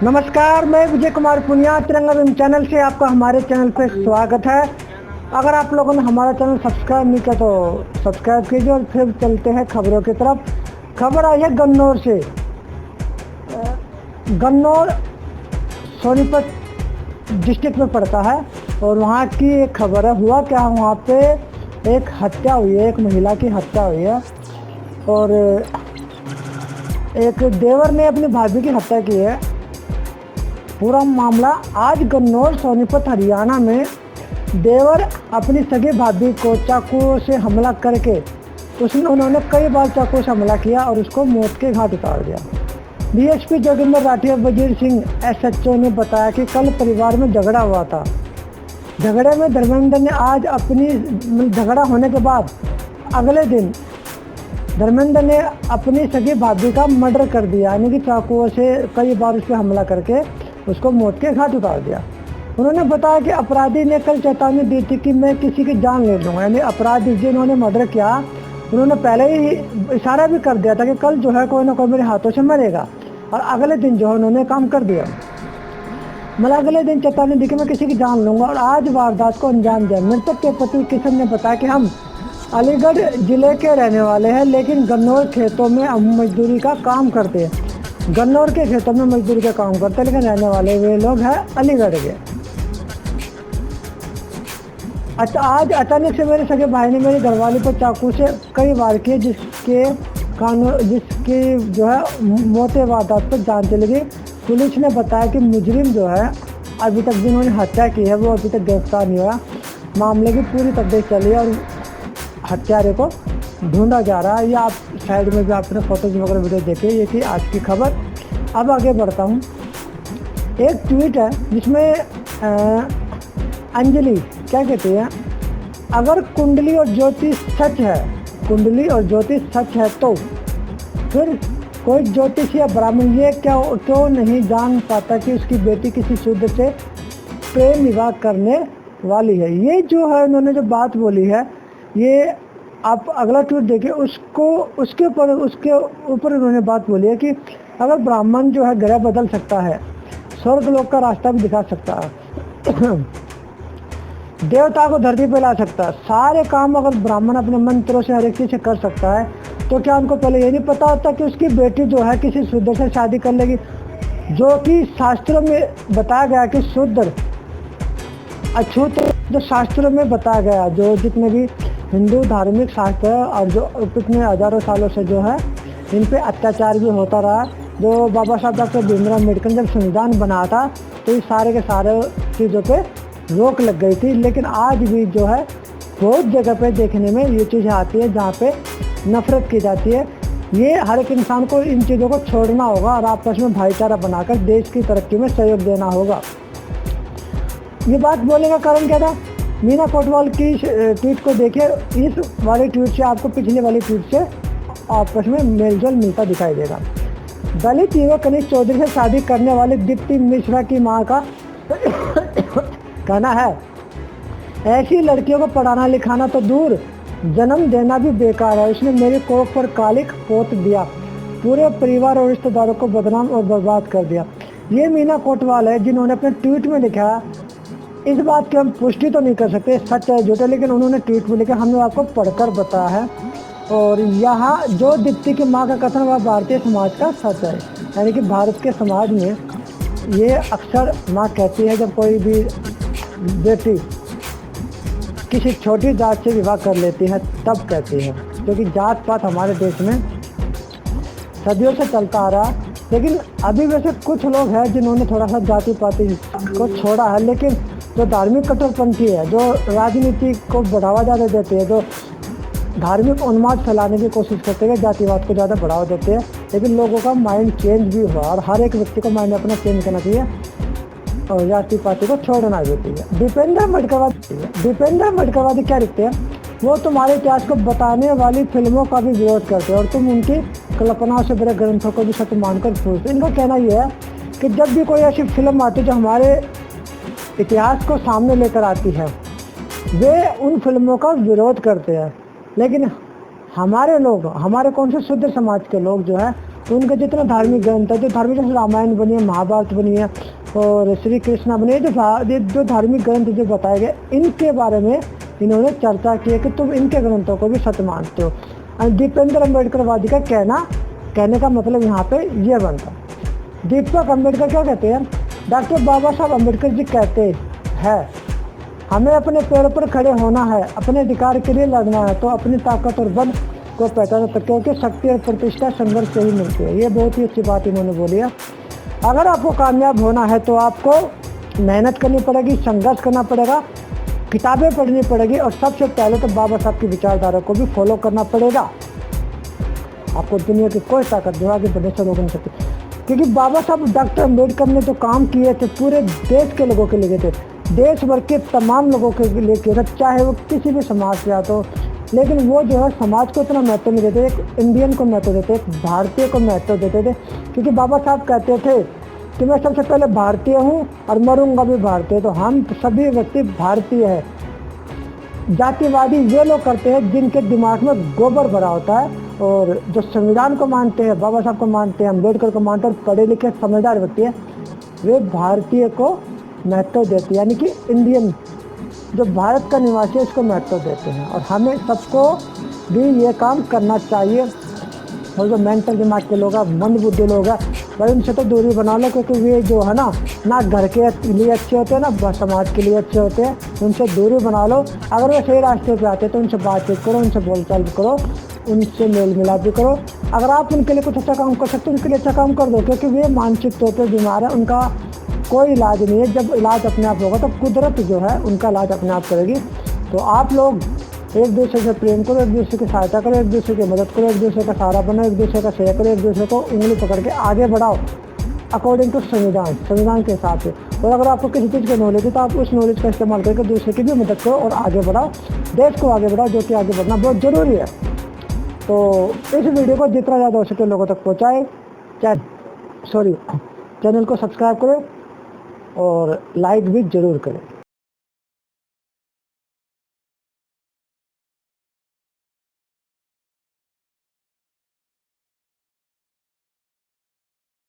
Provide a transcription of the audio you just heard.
नमस्कार, मैं विजय कुमार पुनिया तिरंगा फिल्म चैनल से आपका हमारे चैनल पे स्वागत है। अगर आप लोगों ने हमारा चैनल सब्सक्राइब नहीं किया तो सब्सक्राइब कीजिए और फिर चलते हैं खबरों की तरफ। खबर आई है गन्नौर से। गन्नौर सोनीपत डिस्ट्रिक्ट में पड़ता है और वहाँ की एक खबर है। हुआ क्या, वहाँ पे एक हत्या हुई है, एक महिला की हत्या हुई है और एक देवर ने अपनी भाभी की हत्या की है। पूरा मामला आज गन्नौर सोनीपत हरियाणा में देवर अपनी सगी भाभी को चाकू से हमला करके उन्होंने कई बार चाकू से हमला किया और उसको मौत के घाट उतार दिया। डीएसपी जोगिंदर राठी और वजीर सिंह एसएचओ ने बताया कि कल परिवार में झगड़ा हुआ था। झगड़े में धर्मेंद्र ने आज झगड़ा होने के बाद अगले दिन धर्मेंद्र ने अपनी सगी भाभी का मर्डर कर दिया, यानी कि चाकुओं से कई बार उस पर हमला करके उसको मौत के घाट उतार दिया। उन्होंने बताया कि अपराधी ने कल चेतावनी दी थी कि मैं किसी की जान ले लूँगा, यानी अपराधी जिन्होंने मर्डर किया उन्होंने पहले ही इशारा भी कर दिया था कि कल जो है कोई ना कोई मेरे हाथों से मरेगा, और अगले दिन जो है उन्होंने काम कर दिया। मतलब अगले दिन चेतावनी दी कि मैं किसी की जान लूँगा और आज वारदात को अंजाम दिया। मृतक के पति किशन ने बताया कि हम अलीगढ़ जिले के रहने वाले हैं, लेकिन गन्नौर खेतों में हम मजदूरी का काम करते हैं। गन्नौर के खेतों में मजदूरी का काम करते हैं, लेकिन रहने वाले वे लोग हैं अलीगढ़ के। अच्छा, आज अचानक से मेरे सगे भाई ने मेरी घरवाली पर चाकू से कई वार किए, जिसकी जो है मौते वारदात पर जान चली गई। पुलिस ने बताया कि मुजरिम जो है अभी तक जिन्होंने हत्या की है वो अभी तक गिरफ्तार नहीं हुआ। मामले की पूरी तफ्तीश चली है और हत्यारे को ढूंढा जा रहा है। ये आप साइड में भी आपने फोटोज वगैरह वीडियो देखे। ये थी आज की खबर। अब आगे बढ़ता हूँ। एक ट्वीट है जिसमें अंजलि क्या कहती है, अगर कुंडली और ज्योतिष सच है, कुंडली और ज्योतिष सच है तो फिर कोई ज्योतिष या ब्राह्मण ये क्यों नहीं जान पाता कि उसकी बेटी किसी शूद्र से प्रेम विवाह करने वाली है। ये जो है उन्होंने जो बात बोली है, ये आप अगला ट्वीट देखिए, उसके ऊपर उन्होंने बात बोली है कि अगर ब्राह्मण जो है ग्रह बदल सकता है, स्वर्ग लोक का रास्ता भी दिखा सकता है, देवता को धरती पे ला सकता है, सारे काम अगर ब्राह्मण अपने मंत्रों से हर एक चीज से कर सकता है, तो क्या उनको पहले ये नहीं पता होता कि उसकी बेटी जो है किसी शूद्र से शादी कर लेगी, जो कि शास्त्रों में बताया गया कि शूद्र अछूत, जो शास्त्रों में बताया गया, जो जितने भी हिंदू धार्मिक शास्त्र है और जो पिछले हजारों सालों से जो है इन पे अत्याचार भी होता रहा। जो बाबा साहब डॉक्टर भीमराव अम्बेडकर जब संविधान बना था तो इस सारे के सारे चीज़ों पे रोक लग गई थी, लेकिन आज भी जो है बहुत जगह पे देखने में ये चीज़ें आती है जहाँ पे नफरत की जाती है। ये हर एक इंसान को इन चीज़ों को छोड़ना होगा और आपस में भाईचारा बनाकर देश की तरक्की में सहयोग देना होगा। ये बात बोलने का कारण क्या था, मीना कोटवाल की ट्वीट को देखिए। इस वाले ट्वीट से आपको पिछले वाली ट्वीट से आपस में मेलजोल मिलता दिखाई देगा। दलित युवक कनिष्ठ चौधरी से शादी करने वाली दीप्ति मिश्रा की मां का कहना है, ऐसी लड़कियों को पढ़ाना लिखाना तो दूर, जन्म देना भी बेकार है। उसने मेरी कोख पर कालिक पोत दिया, पूरे परिवार और रिश्तेदारों को बदनाम और बर्बाद कर दिया। ये मीना कोटवाल है जिन्होंने अपने ट्वीट में लिखा, इस बात की हम पुष्टि तो नहीं कर सकते सच है झूठ है, लेकिन उन्होंने ट्वीट में लिखा, हमने आपको पढ़कर बताया है। और यहाँ जो दीप्ति की माँ का कथन वह भारतीय समाज का सच है, यानी कि भारत के समाज में ये अक्सर माँ कहती है जब कोई भी बेटी किसी छोटी जात से विवाह कर लेती है तब कहती है, क्योंकि जात पात हमारे देश में सदियों से चलता आ रहा। लेकिन अभी वैसे कुछ लोग हैं जिन्होंने थोड़ा सा जाति पाति को छोड़ा है, लेकिन जो धार्मिक कट्टरपंथी है, जो राजनीति को बढ़ावा ज़्यादा देते हैं, जो धार्मिक उन्माद फैलाने की कोशिश करते हैं, जातिवाद को ज़्यादा बढ़ावा देते हैं, लेकिन लोगों का माइंड चेंज भी हुआ और हर एक व्यक्ति को माइंड अपना चेंज करना चाहिए और जाति पाति को छोड़ना भी चाहिए। दीपेंद्र अम्बेडकरवादी क्या लिखते हैं, वो तुम्हारे इतिहास को बताने वाली फिल्मों का भी विरोध करते हैं और तुम उनकी कल्पनाओं से बड़े ग्रंथों को भी सत्य मानकर पूछते। इनका कहना यह है कि जब भी कोई ऐसी फिल्म आती है जो हमारे इतिहास को सामने लेकर आती है, वे उन फिल्मों का विरोध करते हैं, लेकिन हमारे लोग, हमारे कौन से शुद्ध समाज के लोग जो है तो उनके जितने धार्मिक ग्रंथ है, जो धार्मिक जैसे रामायण बनी है, महाभारत बनी है और श्री कृष्णा बनी है, जो धार्मिक ग्रंथ जो बताए गए, इनके बारे में इन्होंने चर्चा की है कि तुम इनके ग्रंथों को भी सत्य मानते हो। दीपेंद्र अम्बेडकर वादी का कहने का मतलब यहाँ पे ये बनता। दीपक अम्बेडकर क्या कहते हैं? डॉक्टर बाबा साहब अम्बेडकर जी कहते हैं हमें अपने पैरों पर खड़े होना है, अपने अधिकार के लिए लड़ना है, तो अपनी ताकत और बल को पहचानो, क्योंकि शक्ति और प्रतिष्ठा संघर्ष से ही मिलती है। ये बहुत ही अच्छी बात इन्होंने बोली है। अगर आपको कामयाब होना है तो आपको मेहनत करनी पड़ेगी, संघर्ष करना पड़ेगा, किताबें पढ़नी पड़ेगी और सबसे पहले तो बाबा साहब की विचारधारा को भी फॉलो करना पड़ेगा। आपको दुनिया की कोई ताकत जो आगे बढ़ने से रोक नहीं सकती, क्योंकि बाबा साहब डॉक्टर अम्बेडकर ने जो काम किए थे पूरे देश के लोगों के लिए थे, देश भर के तमाम लोगों के लिए किए थे, चाहे वो किसी भी समाज से आते हो। लेकिन वो जो है समाज को इतना महत्व नहीं देते, एक इंडियन को महत्व देते, एक भारतीय को महत्व देते थे, क्योंकि बाबा साहब कहते थे कि मैं सबसे पहले भारतीय हूँ और मरूंगा भी भारतीय। तो हम सभी व्यक्ति भारतीय है। जातिवादी ये लोग करते हैं जिनके दिमाग में गोबर भरा होता है, और जो संविधान को मानते हैं, बाबा साहब को मानते हैं, अम्बेडकर को मानते हैं, पढ़े लिखे समझदार व्यक्ति है, वे भारतीय को महत्व देते हैं, यानी कि इंडियन जो भारत का निवासी है उसको महत्व देते हैं। और हमें सबको भी ये काम करना चाहिए। और जो मेंटल दिमाग के लोग हैं, मंद बुद्धि लोग हैं, भाई उनसे तो दूरी बना लो, क्योंकि वे जो है ना घर के लिए अच्छे होते हैं ना समाज के लिए अच्छे होते हैं। उनसे दूरी बना लो। अगर वो सही रास्ते पे आते हैं तो उनसे बातचीत करो, उनसे बोलचाल करो, उनसे मेल मिलाप भी करो। अगर आप उनके लिए कुछ अच्छा काम कर सकते हो उनके लिए अच्छा काम कर दो, क्योंकि वे मानसिक तौर पर बीमार है, उनका कोई इलाज नहीं है। जब इलाज अपने आप होगा तो कुदरत जो है उनका इलाज अपने आप करेगी। तो आप लोग एक दूसरे से प्रेम करो, एक दूसरे की सहायता करो, एक दूसरे की मदद करो, एक दूसरे का सहारा बनो, एक दूसरे का सेवा करो, एक दूसरे को उंगली पकड़ के आगे बढ़ाओ अकॉर्डिंग टू संविधान के हिसाब से। और अगर आपको किसी चीज़ की नॉलेज है तो आप उस नॉलेज का इस्तेमाल करके दूसरे की भी मदद करो और आगे बढ़ाओ, देश को आगे बढ़ाओ, जो कि आगे बढ़ना बहुत ज़रूरी है। तो इस वीडियो को जितना ज़्यादा हो सके लोगों तक पहुँचाए, चैनल को सब्सक्राइब करें और लाइक भी ज़रूर करें।